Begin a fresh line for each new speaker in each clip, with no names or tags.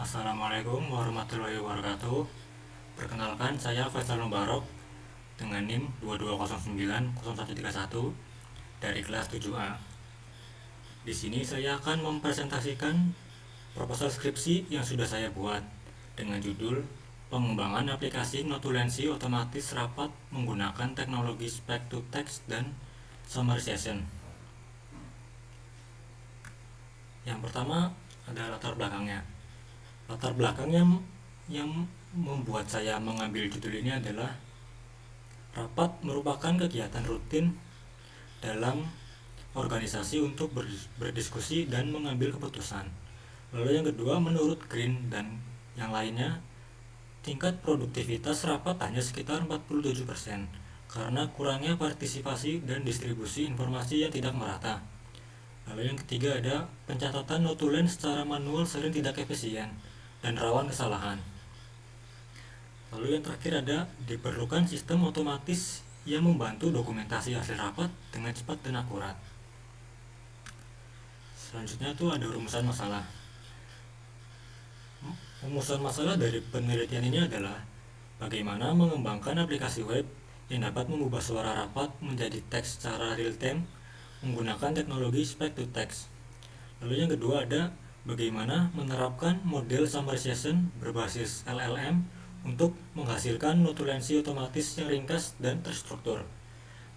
Assalamualaikum warahmatullahi wabarakatuh. Perkenalkan, saya Faisal Mubarok dengan NIM 22090131 dari kelas 7A. Di sini saya akan mempresentasikan proposal skripsi yang sudah saya buat dengan judul Pengembangan aplikasi notulensi otomatis rapat menggunakan teknologi speech to text dan summarization. Yang pertama ada latar belakangnya. Latar belakangnya yang membuat saya mengambil judul ini adalah rapat merupakan kegiatan rutin dalam organisasi untuk berdiskusi dan mengambil keputusan. Lalu yang kedua, menurut Green dan yang lainnya, tingkat produktivitas rapat hanya sekitar 47% karena kurangnya partisipasi dan distribusi informasi yang tidak merata. Lalu yang ketiga ada pencatatan notulen secara manual sering tidak efisien dan rawan kesalahan. Lalu yang terakhir ada diperlukan sistem otomatis yang membantu dokumentasi hasil rapat dengan cepat dan akurat. Selanjutnya itu ada rumusan masalah. Rumusan masalah dari penelitian ini adalah bagaimana mengembangkan aplikasi web yang dapat mengubah suara rapat menjadi teks secara real time menggunakan teknologi speech to text. Lalu yang kedua ada bagaimana menerapkan model summarization berbasis LLM untuk menghasilkan notulensi otomatis yang ringkas dan terstruktur.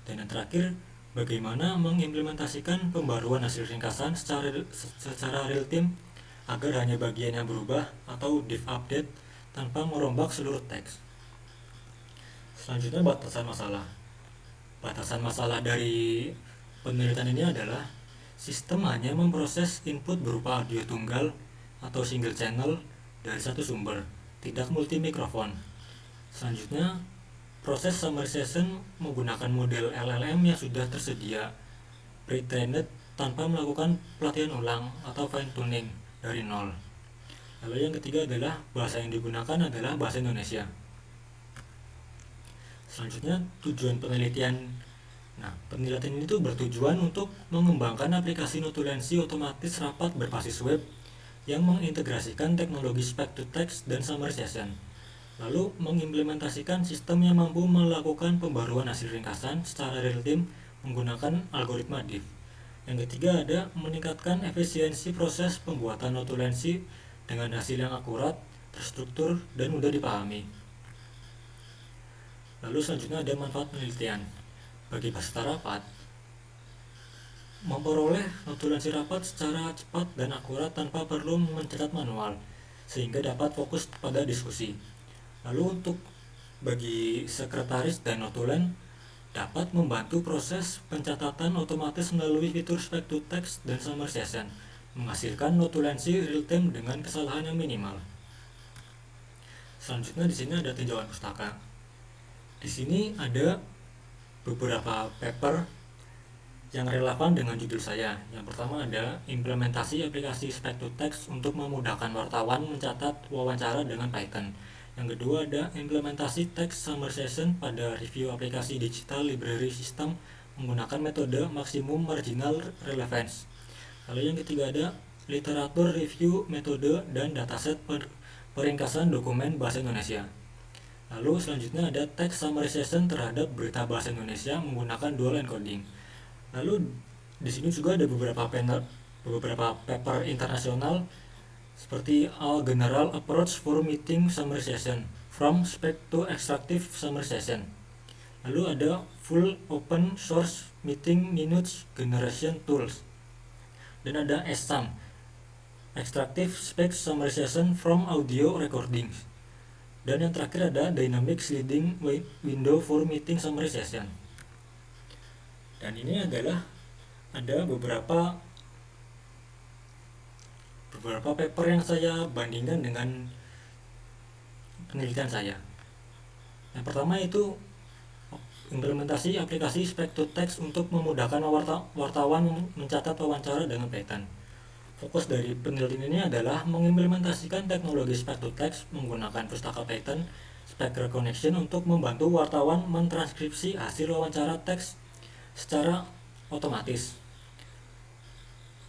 Dan yang terakhir, bagaimana mengimplementasikan pembaruan hasil ringkasan secara real time agar hanya bagian yang berubah atau div update tanpa merombak seluruh teks. Selanjutnya batasan masalah. Batasan masalah dari penelitian ini adalah sistem hanya memproses input berupa audio tunggal atau single channel dari satu sumber, tidak multi mikrofon. Selanjutnya, proses summarization menggunakan model LLM yang sudah tersedia pre-trained tanpa melakukan pelatihan ulang atau fine tuning dari nol. Lalu yang ketiga adalah bahasa yang digunakan adalah bahasa Indonesia. Selanjutnya, tujuan penelitian. Penelitian ini tuh bertujuan untuk mengembangkan aplikasi notulensi otomatis rapat berbasis web yang mengintegrasikan teknologi speech to text dan summarization. Lalu mengimplementasikan sistem yang mampu melakukan pembaruan hasil ringkasan secara real time menggunakan algoritma div. Yang ketiga ada meningkatkan efisiensi proses pembuatan notulensi dengan hasil yang akurat, terstruktur, dan mudah dipahami. Lalu selanjutnya ada manfaat penelitian. Bagi peserta rapat, memperoleh notulensi rapat secara cepat dan akurat tanpa perlu mencatat manual, sehingga dapat fokus pada diskusi. Lalu untuk bagi sekretaris dan notulen, dapat membantu proses pencatatan otomatis melalui fitur speech to text dan summarization, menghasilkan notulensi real time dengan kesalahan yang minimal. Selanjutnya di sini ada tinjauan pustaka. Di sini ada beberapa paper yang relevan dengan judul saya. Yang pertama ada implementasi aplikasi speech to text untuk memudahkan wartawan mencatat wawancara dengan Python. Yang kedua ada implementasi text summarization pada review aplikasi digital library system menggunakan metode maksimum marginal relevance. Lalu yang ketiga ada literatur review metode dan dataset peringkasan dokumen bahasa Indonesia. Lalu selanjutnya ada text summarization terhadap berita bahasa Indonesia menggunakan dual encoding. Lalu di sini juga ada beberapa paper internasional seperti A General Approach for Meeting Summarization from Speech to Extractive Summarization. Lalu ada Full Open Source Meeting Minutes Generation Tools. Dan ada ESSAM, Extractive Speech Summarization from Audio Recordings. Dan yang terakhir ada Dynamic Sliding Window for Meeting Summarization. Dan ini adalah ada beberapa paper yang saya bandingkan dengan penelitian saya. Yang pertama itu implementasi aplikasi speech to text untuk memudahkan wartawan mencatat wawancara dengan Python. Fokus dari penelitian ini adalah mengimplementasikan teknologi speech to text menggunakan pustaka Python Speech Recognition untuk membantu wartawan mentranskripsi hasil wawancara teks secara otomatis.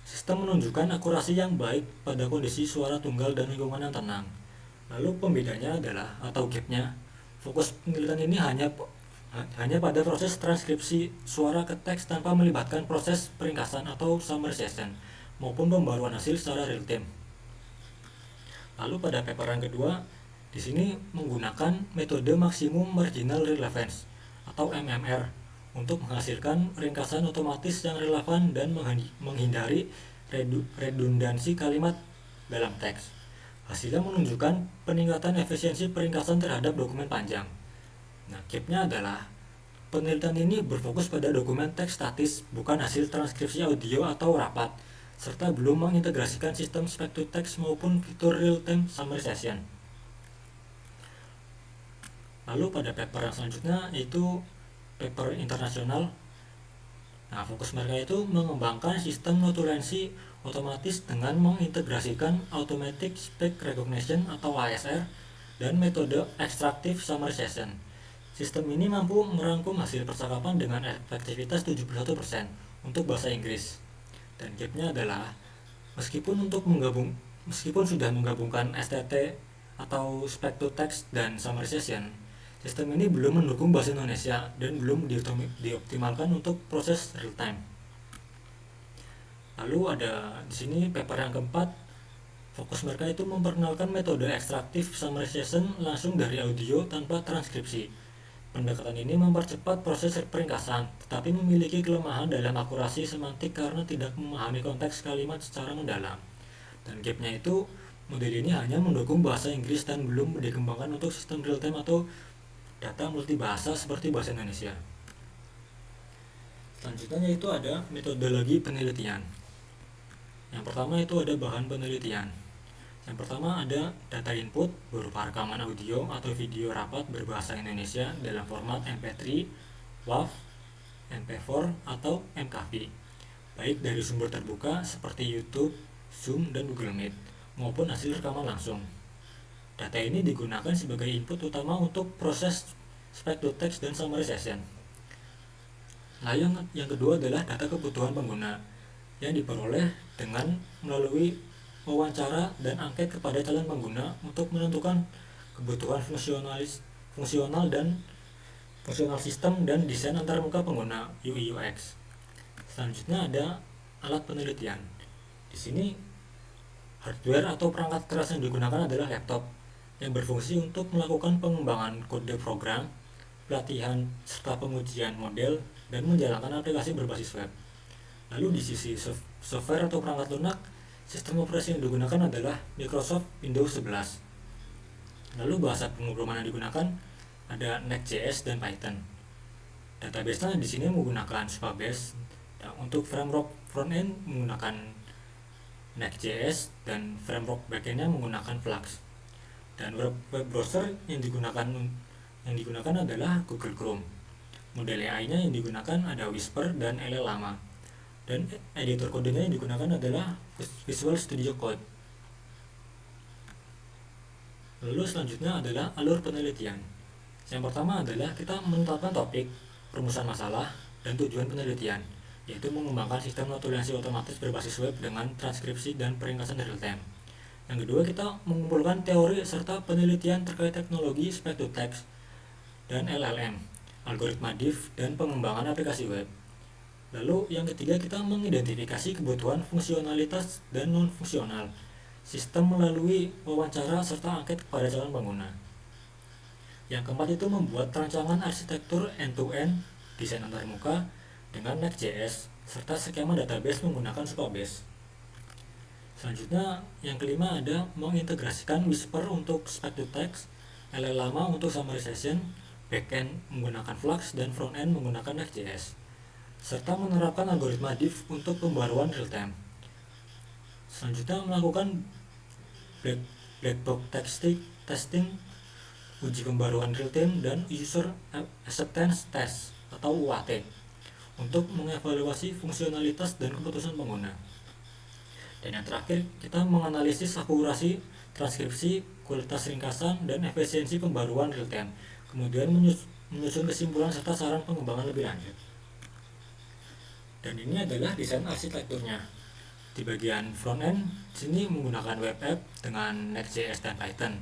Sistem menunjukkan akurasi yang baik pada kondisi suara tunggal dan lingkungan yang tenang. Lalu pembedanya adalah atau gapnya, fokus penelitian ini hanya pada proses transkripsi suara ke teks tanpa melibatkan proses peringkasan atau summarization maupun pembaruan hasil secara real time. Lalu pada paper yang kedua, di sini menggunakan metode maksimum marginal relevance atau MMR untuk menghasilkan ringkasan otomatis yang relevan dan menghindari redundansi kalimat dalam teks. Hasilnya menunjukkan peningkatan efisiensi peringkasan terhadap dokumen panjang. Nah, gapnya adalah penelitian ini berfokus pada dokumen teks statis, bukan hasil transkripsi audio atau rapat, serta belum mengintegrasikan sistem speech to text maupun fitur real-time summarization. Lalu pada paper yang selanjutnya yaitu paper internasional. Nah, fokus mereka itu mengembangkan sistem notulensi otomatis dengan mengintegrasikan Automatic Speech Recognition atau ASR dan metode Extractive Summarization. Sistem ini mampu merangkum hasil percakapan dengan efektivitas 71% untuk bahasa Inggris. Dan gapnya adalah meskipun sudah menggabungkan STT atau Speech to Text dan Summarization, sistem ini belum mendukung bahasa Indonesia dan belum dioptimalkan untuk proses real time. Lalu ada di sini paper yang keempat, fokus mereka itu memperkenalkan metode extractive summarization langsung dari audio tanpa transkripsi. Pendekatan ini mempercepat proses peringkasan, tetapi memiliki kelemahan dalam akurasi semantik karena tidak memahami konteks kalimat secara mendalam. Dan gapnya itu, model ini hanya mendukung bahasa Inggris dan belum dikembangkan untuk sistem real time atau data multibahasa seperti bahasa Indonesia. Selanjutnya yaitu ada metodologi penelitian. Yang pertama itu ada bahan penelitian. Yang pertama ada data input berupa rekaman audio atau video rapat berbahasa Indonesia dalam format MP3, WAV, MP4, atau MKV, baik dari sumber terbuka seperti YouTube, Zoom, dan Google Meet, maupun hasil rekaman langsung. Data ini digunakan sebagai input utama untuk proses speech to text dan summarization. Lalu yang kedua adalah data kebutuhan pengguna yang diperoleh dengan melalui wawancara dan angket kepada calon pengguna untuk menentukan kebutuhan fungsional sistem dan desain antarmuka pengguna UI UX. Selanjutnya ada alat penelitian. Di sini hardware atau perangkat keras yang digunakan adalah laptop yang berfungsi untuk melakukan pengembangan kode program, pelatihan, serta pengujian model, dan menjalankan aplikasi berbasis web. Lalu di sisi software atau perangkat lunak, sistem operasi yang digunakan adalah Microsoft Windows 11. Lalu bahasa pemrograman yang digunakan ada Next.js dan Python. Database-nya di sini menggunakan Supabase. Nah, untuk framework front-end menggunakan Next.js dan framework back-end-nya menggunakan Flux. Dan web browser yang digunakan adalah Google Chrome. Model AI-nya yang digunakan ada Whisper dan LLama. Dan editor kodenya yang digunakan adalah Visual Studio Code. Lalu selanjutnya adalah alur penelitian. Yang pertama adalah kita menetapkan topik, rumusan masalah, dan tujuan penelitian, yaitu mengembangkan sistem notulensi otomatis berbasis web dengan transkripsi dan peringkasan real time. Yang kedua, kita mengumpulkan teori serta penelitian terkait teknologi speech to text dan LLM, algoritma diff, dan pengembangan aplikasi web. Lalu yang ketiga, kita mengidentifikasi kebutuhan fungsionalitas dan non-fungsional sistem melalui wawancara serta angket kepada calon pengguna. Yang keempat itu membuat rancangan arsitektur end-to-end desain antarmuka dengan Next.js serta skema database menggunakan Supabase. Selanjutnya yang kelima ada mengintegrasikan Whisper untuk speech to text, LLama untuk summarization, backend menggunakan Flux, dan frontend menggunakan Next.js, serta menerapkan algoritma diff untuk pembaruan real time. Selanjutnya melakukan black box testing, uji pembaruan real time, dan user acceptance test atau UAT untuk mengevaluasi fungsionalitas dan keputusan pengguna. Dan yang terakhir, kita menganalisis akurasi, transkripsi, kualitas ringkasan, dan efisiensi pembaruan real time. Kemudian menyusun kesimpulan serta saran pengembangan lebih lanjut. Dan ini adalah desain arsitekturnya. Di bagian front end, sini menggunakan web app dengan Next.js dan Python.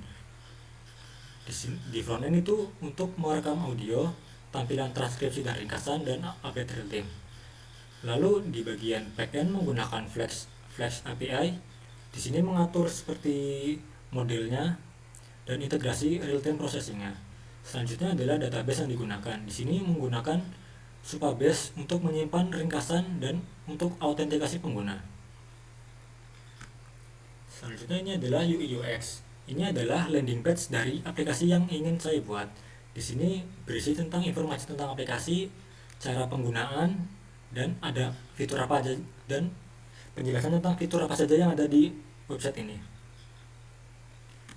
Di front end itu untuk merekam audio, tampilan transkripsi dan ringkasan, dan update real time. Lalu di bagian backend menggunakan Flash API. Di sini mengatur seperti modelnya dan integrasi real time processingnya. Selanjutnya adalah database yang digunakan. Di sini menggunakan Supabase untuk menyimpan ringkasan dan untuk autentikasi pengguna. Selanjutnya ini adalah UI UX. Ini adalah landing page dari aplikasi yang ingin saya buat. Di sini berisi tentang informasi tentang aplikasi, cara penggunaan, dan ada fitur apa aja dan penjelasan tentang fitur apa saja yang ada di website ini.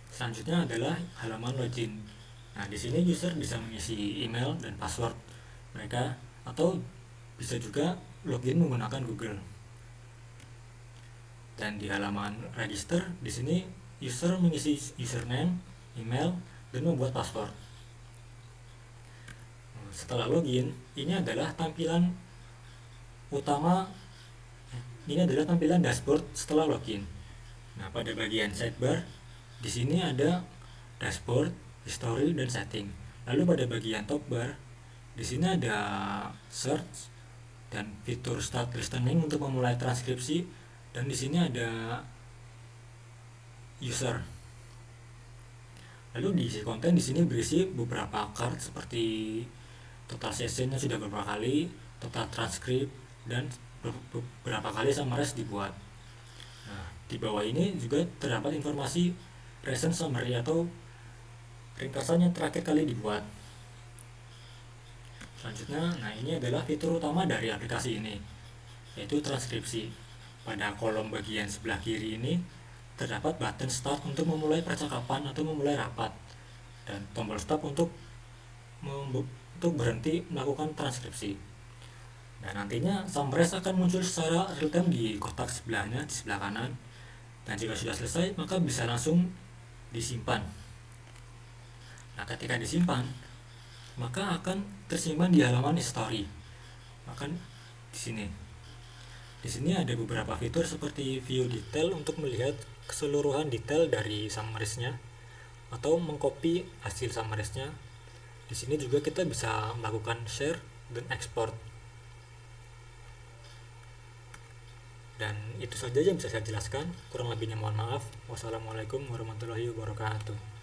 Selanjutnya adalah halaman login. Nah, di sini user bisa mengisi email dan password mereka atau bisa juga login menggunakan Google. Dan di halaman register, di sini user mengisi username, email, dan membuat password. Setelah login, ini adalah tampilan utama. Ini adalah tampilan dashboard setelah login. Nah, pada bagian sidebar, di sini ada dashboard, history, dan setting. Lalu pada bagian top bar, di sini ada search dan fitur start listening untuk memulai transkripsi, dan di sini ada user. Lalu diisi konten, di sini berisi beberapa card seperti total sessionnya sudah berapa kali, total transkrip, dan beberapa kali summarize dibuat. Nah, di bawah ini juga terdapat informasi recent summary atau ringkasan yang terakhir kali dibuat. Selanjutnya, nah ini adalah fitur utama dari aplikasi ini, yaitu transkripsi. Pada kolom bagian sebelah kiri ini terdapat button start untuk memulai percakapan atau memulai rapat, dan tombol stop untuk berhenti melakukan transkripsi. Dan nantinya summarize akan muncul secara real time di kotak sebelahnya, di sebelah kanan. Dan jika sudah selesai, maka bisa langsung disimpan. Nah, ketika disimpan, maka akan tersimpan di halaman history. Maka di sini. Di sini ada beberapa fitur seperti view detail untuk melihat keseluruhan detail dari summaries-nya atau mengcopy hasil summaries-nya. Di sini juga kita bisa melakukan share dan export. Dan itu saja yang bisa saya jelaskan. Kurang lebihnya mohon maaf. Wassalamualaikum warahmatullahi wabarakatuh.